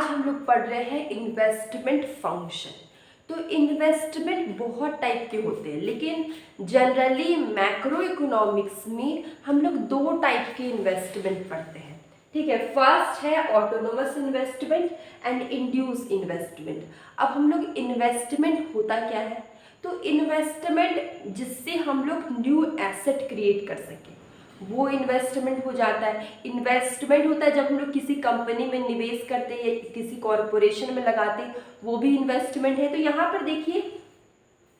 आज हम लोग पढ़ रहे हैं इन्वेस्टमेंट फंक्शन। तो इन्वेस्टमेंट बहुत टाइप के होते हैं, लेकिन जनरली मैक्रो इकोनॉमिक्स में हम लोग दो टाइप के इन्वेस्टमेंट पढ़ते हैं। ठीक है, फर्स्ट है autonomous investment and induce investment. अब हम लोग इन्वेस्टमेंट होता क्या है, तो इन्वेस्टमेंट जिससे हम लोग न्यू एसेट क्रिएट कर सकें वो इन्वेस्टमेंट हो जाता है। इन्वेस्टमेंट होता है जब हम लोग किसी कंपनी में निवेश करते हैं या किसी कॉरपोरेशन में लगाते हैं, वो भी इन्वेस्टमेंट है। तो यहाँ पर देखिए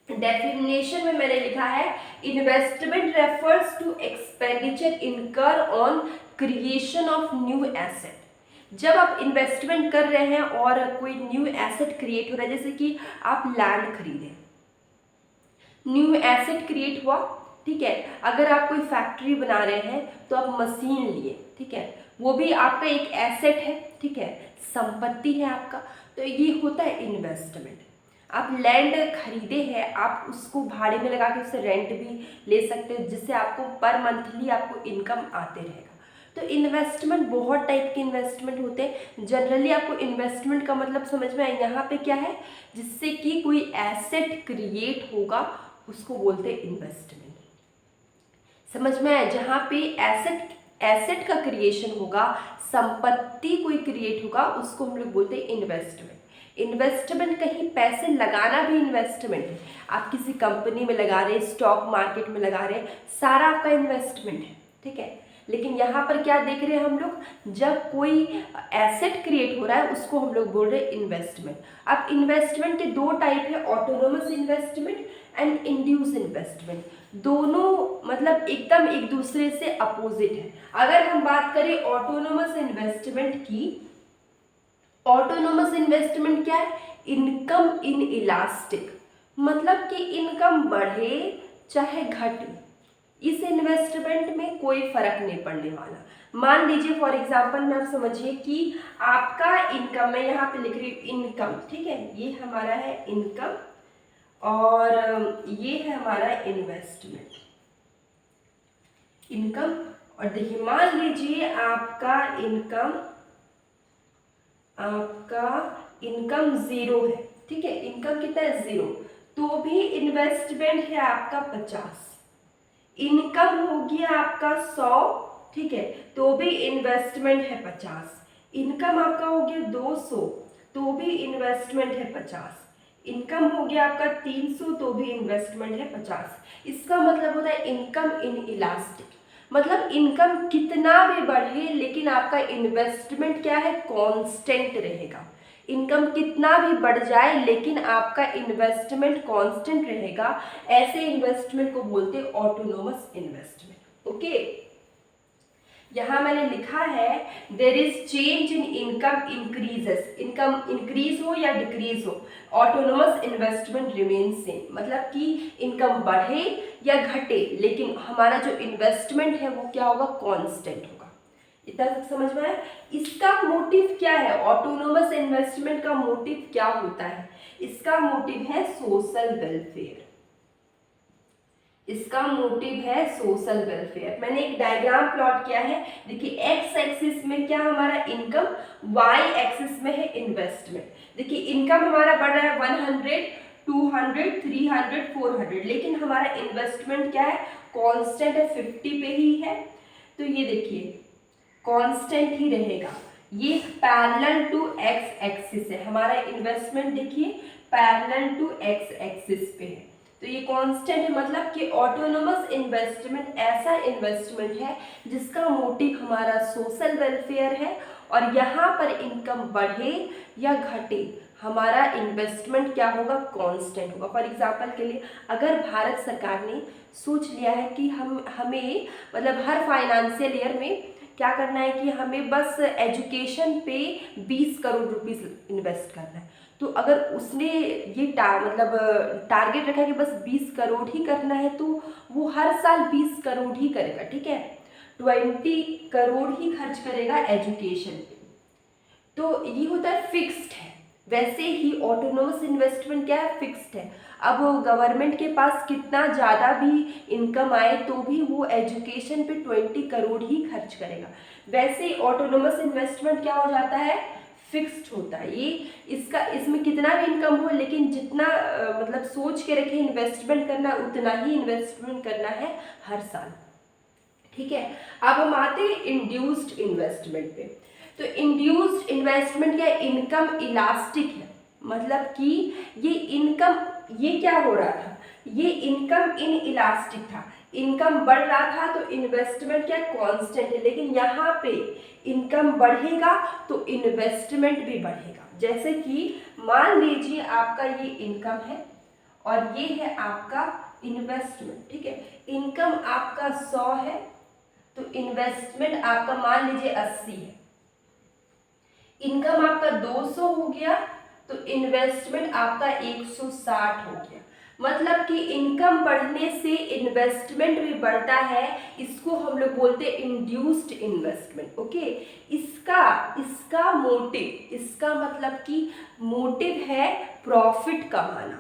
डेफिनेशन में मैंने लिखा है इन्वेस्टमेंट रेफर्स टू एक्सपेंडिचर इनकर on creation of new asset. जब आप इन्वेस्टमेंट कर रहे हैं और कोई न्यू एसेट क्रिएट हो रहा है, जैसे कि आप लैंड खरीदें, न्यू एसेट क्रिएट हुआ। ठीक है, अगर आप कोई फैक्ट्री बना रहे हैं तो आप मशीन लिए, ठीक है, वो भी आपका एक एसेट है, ठीक है, संपत्ति है आपका। तो ये होता है इन्वेस्टमेंट। आप लैंड खरीदे हैं, आप उसको भाड़े में लगा के उससे रेंट भी ले सकते हो, जिससे आपको पर मंथली आपको इनकम आते रहेगा। तो इन्वेस्टमेंट बहुत टाइप के इन्वेस्टमेंट होते हैं। जनरली आपको इन्वेस्टमेंट का मतलब समझ में आए, यहाँ पे क्या है, जिससे कि कोई एसेट क्रिएट होगा उसको बोलते हैं इन्वेस्टमेंट। समझ में आया, जहाँ पे एसेट का क्रिएशन होगा, संपत्ति कोई क्रिएट होगा, उसको हम लोग बोलते हैं इन्वेस्टमेंट। इन्वेस्टमेंट कहीं पैसे लगाना भी इन्वेस्टमेंट है। आप किसी कंपनी में लगा रहे हैं, स्टॉक मार्केट में लगा रहे हैं, सारा आपका इन्वेस्टमेंट है। ठीक है, लेकिन यहाँ पर क्या देख रहे हैं हम लोग, जब कोई एसेट क्रिएट हो रहा है उसको हम लोग बोल रहे हैं इन्वेस्टमेंट। अब इन्वेस्टमेंट के दो टाइप है, autonomous investment and induce investment. दोनों मतलब एकदम एक दूसरे से अपोजिट है। अगर हम बात करें ऑटोनोमस इन्वेस्टमेंट की, ऑटोनोमस इन्वेस्टमेंट क्या है, इनकम इन इलास्टिक, मतलब कि इनकम बढ़े चाहे घटे, इस इन्वेस्टमेंट में कोई फर्क नहीं पड़ने वाला। मान लीजिए फॉर एग्जांपल में आप समझिए कि आपका इनकम, मैं यहाँ पे लिख रही हूँ इनकम, ठीक है, ये हमारा है इनकम और ये है हमारा इन्वेस्टमेंट, इनकम। और देखिए मान लीजिए आपका इनकम जीरो है, ठीक है, इनकम कितना है, जीरो, तो भी इन्वेस्टमेंट है आपका 50। इनकम हो गया आपका 100, ठीक है, तो भी इन्वेस्टमेंट है 50। इनकम आपका हो गया 200, तो भी इन्वेस्टमेंट है 50। इनकम हो गया आपका 300, तो भी इन्वेस्टमेंट है 50। इसका मतलब होता है इनकम इन इलास्टिक, मतलब इनकम कितना भी बढ़े लेकिन आपका इन्वेस्टमेंट क्या है, कांस्टेंट रहेगा। इनकम कितना भी बढ़ जाए लेकिन आपका इन्वेस्टमेंट कांस्टेंट रहेगा, ऐसे इन्वेस्टमेंट को बोलते हैं ऑटोनोमस इन्वेस्टमेंट। ओके, यहाँ मैंने लिखा है there is change in income increases, income increase हो या डिक्रीज हो, ऑटोनोमस इन्वेस्टमेंट रिमेन सेम, मतलब कि इनकम बढ़े या घटे लेकिन हमारा जो इन्वेस्टमेंट है वो क्या होगा, कांस्टेंट होगा। इतना तक समझ में आया। इसका मोटिव क्या है, ऑटोनोमस इन्वेस्टमेंट का मोटिव क्या होता है, इसका मोटिव है सोशल वेलफेयर, इसका मोटिव है सोशल वेलफेयर। मैंने एक डायग्राम प्लॉट किया है, देखिए एक्स एक्सिस में क्या हमारा इनकम, वाई एक्सिस में है इन्वेस्टमेंट। देखिए इनकम हमारा बढ़ रहा है 100, 200, 300, 400, लेकिन हमारा इन्वेस्टमेंट क्या है, कांस्टेंट है, 50 पे ही है। तो ये देखिए कांस्टेंट ही रहेगा। ये पैरेलल टू एक्स एक्सिस है, हमारा इन्वेस्टमेंट देखिए पैरेलल टू एक्स एक्सिस पे है, तो ये कांस्टेंट है। मतलब कि ऑटोनोमस इन्वेस्टमेंट ऐसा इन्वेस्टमेंट है जिसका मोटिव हमारा सोशल वेलफेयर है, और यहाँ पर इनकम बढ़े या घटे हमारा इन्वेस्टमेंट क्या होगा, कांस्टेंट होगा। फॉर एग्जांपल के लिए अगर भारत सरकार ने सोच लिया है कि हमें मतलब हर फाइनेंशियल ईयर में क्या करना है कि हमें बस एजुकेशन पे 20 करोड़ रुपीस इन्वेस्ट करना है, तो अगर उसने ये टारगेट रखा कि बस 20 करोड़ ही करना है, तो वो हर साल 20 करोड़ ही करेगा, ठीक है, 20 करोड़ ही खर्च करेगा एजुकेशन पे। तो ये होता है फिक्स्ड है। वैसे ही ऑटोनोमस इन्वेस्टमेंट क्या है, फिक्स्ड है। अब गवर्नमेंट के पास कितना ज़्यादा भी इनकम आए तो भी वो एजुकेशन पे 20 करोड़ ही खर्च करेगा। वैसे ऑटोनोमस इन्वेस्टमेंट क्या हो जाता है, फिक्स्ड होता है। ये इसका इसमें कितना भी इनकम हो, लेकिन जितना मतलब सोच के रखे इन्वेस्टमेंट करना, उतना ही इन्वेस्टमेंट करना है हर साल। ठीक है, अब हम आते हैं इंड्यूस्ड इन्वेस्टमेंट पे। तो इंड्यूस्ड इन्वेस्टमेंट या इनकम इलास्टिक है, मतलब कि ये इनकम, ये क्या हो रहा था, ये इनकम इन इलास्टिक था, इनकम बढ़ रहा था तो इन्वेस्टमेंट क्या कांस्टेंट है, लेकिन यहाँ पे इनकम बढ़ेगा तो इन्वेस्टमेंट भी बढ़ेगा। जैसे कि मान लीजिए आपका ये इनकम है और ये है आपका इन्वेस्टमेंट। ठीक है, इनकम आपका 100 है तो इन्वेस्टमेंट आपका मान लीजिए 80 है। इनकम आपका 200 हो गया तो इन्वेस्टमेंट आपका 160 हो गया। मतलब कि इनकम बढ़ने से इन्वेस्टमेंट भी बढ़ता है, इसको हम लोग बोलते हैं इंड्यूस्ड इन्वेस्टमेंट। ओके, इसका मोटिव, इसका मतलब कि मोटिव है प्रॉफिट कमाना।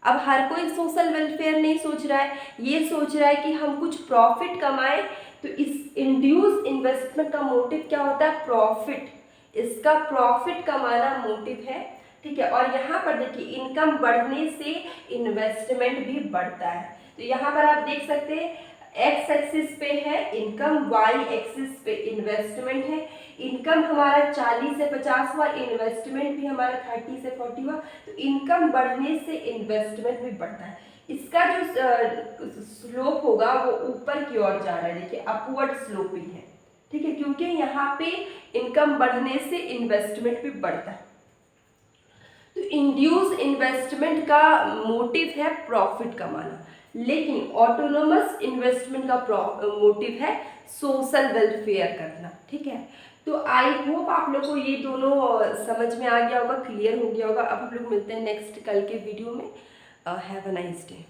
अब हर कोई सोशल वेलफेयर नहीं सोच रहा है, ये सोच रहा है कि हम कुछ प्रॉफिट कमाएं। तो इस इंड्यूस इन्वेस्टमेंट का मोटिव क्या होता है, प्रॉफिट, इसका प्रॉफिट कमाना मोटिव है। ठीक है, और यहाँ पर देखिए इनकम बढ़ने से इन्वेस्टमेंट भी बढ़ता है। तो यहाँ पर आप देख सकते हैं एक्स एक्सिस पे है इनकम, वाई एक्सिस पे इन्वेस्टमेंट है। इनकम हमारा 40 से 50 हुआ, इन्वेस्टमेंट भी हमारा 30 से 40 हुआ। तो इनकम बढ़ने से इन्वेस्टमेंट भी बढ़ता है। इसका जो स्लोप होगा वो ऊपर की ओर जा रहा है, देखिए अपवर्ड स्लोपिंग है। ठीक है, क्योंकि यहाँ पे इनकम बढ़ने से इन्वेस्टमेंट भी बढ़ता है। तो इंड्यूस इन्वेस्टमेंट का मोटिव है प्रॉफिट कमाना, लेकिन ऑटोनोमस इन्वेस्टमेंट का मोटिव है सोशल वेलफेयर करना। ठीक है, तो आई होप आप लोग को ये दोनों समझ में आ गया होगा, क्लियर हो गया होगा। अब हम लोग मिलते हैं नेक्स्ट कल के वीडियो में। Have a nice day.